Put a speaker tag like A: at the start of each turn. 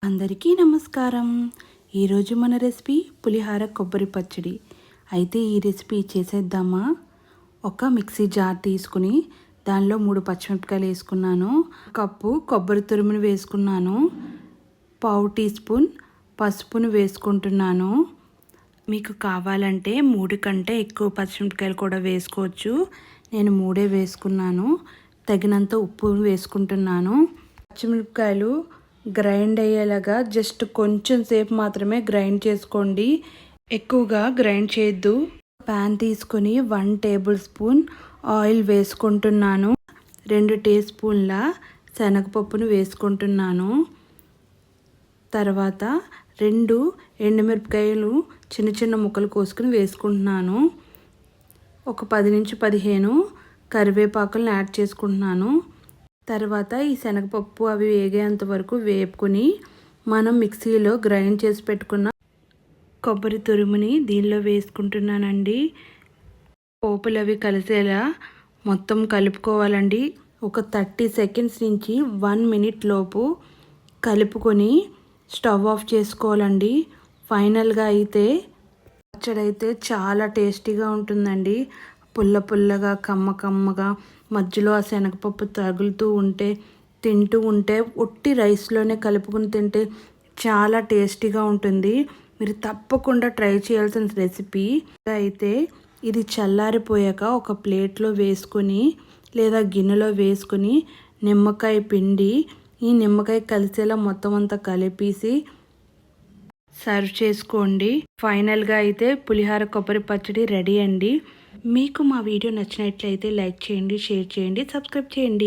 A: అందరికీ నమస్కారం. ఈరోజు మన రెసిపీ పులిహార కొబ్బరి పచ్చడి. అయితే ఈ రెసిపీ చేసేద్దామా? ఒక మిక్సీ జార్ తీసుకుని దానిలో 3 పచ్చిమిరపకాయలు వేసుకున్నాను, కప్పు కొబ్బరి తురుమును వేసుకున్నాను, పావు టీ స్పూన్ పసుపును వేసుకుంటున్నాను. మీకు కావాలంటే 3 కంటే ఎక్కువ పచ్చిమిరపకాయలు కూడా వేసుకోవచ్చు. నేను 3 వేసుకున్నాను. తగినంత ఉప్పు వేసుకుంటున్నాను. పచ్చిమిరపకాయలు గ్రైండ్ అయ్యేలాగా జస్ట్ కొంచెం సేపు మాత్రమే గ్రైండ్ చేసుకోండి, ఎక్కువగా గ్రైండ్ చేయొద్దు. ప్యాన్ తీసుకొని 1 టేబుల్ స్పూన్ ఆయిల్ వేసుకుంటున్నాను. 2 టీ స్పూన్ల శనగపప్పును వేసుకుంటున్నాను. తర్వాత 2 ఎండుమిరపకాయలు చిన్న చిన్న ముక్కలు కోసుకుని వేసుకుంటున్నాను. ఒక 10 నుంచి 15 కరివేపాకులను యాడ్ చేసుకుంటున్నాను. తర్వాత ఈ శనగపప్పు అవి వేగేంత వరకు వేపుకొని మనం మిక్సీలో గ్రైండ్ చేసి పెట్టుకున్న కొబ్బరి తురుముని దీనిలో వేసుకుంటున్నానండి. పోపులు అవి కలిసేలా మొత్తం కలుపుకోవాలండి. ఒక 30 సెకండ్స్ నుంచి 1 మినిట్ లోపు కలుపుకొని స్టవ్ ఆఫ్ చేసుకోవాలండి. ఫైనల్గా అయితే పచ్చడి అయితే చాలా టేస్టీగా ఉంటుందండి. పుల్ల పుల్లగా కమ్మ కమ్మగా మధ్యలో ఆ శనగపప్పు తగులుతూ ఉంటే తింటూ ఉంటే ఒట్టి రైస్లోనే కలుపుకుని తింటే చాలా టేస్టీగా ఉంటుంది. మీరు తప్పకుండా ట్రై చేయాల్సిన రెసిపీ. అయితే ఇది చల్లారిపోయాక ఒక ప్లేట్లో వేసుకొని లేదా గిన్నెలో వేసుకొని నిమ్మకాయ పిండి ఈ నిమ్మకాయ కలిసేలా మొత్తం అంతా కలిపేసి సర్వ్ చేసుకోండి. ఫైనల్గా అయితే పులిహార కొబ్బరి పచ్చడి రెడీ అండి. మీకు మా వీడియో నచ్చినట్లయితే లైక్ చేయండి, షేర్ చేయండి, సబ్స్క్రైబ్ చేయండి.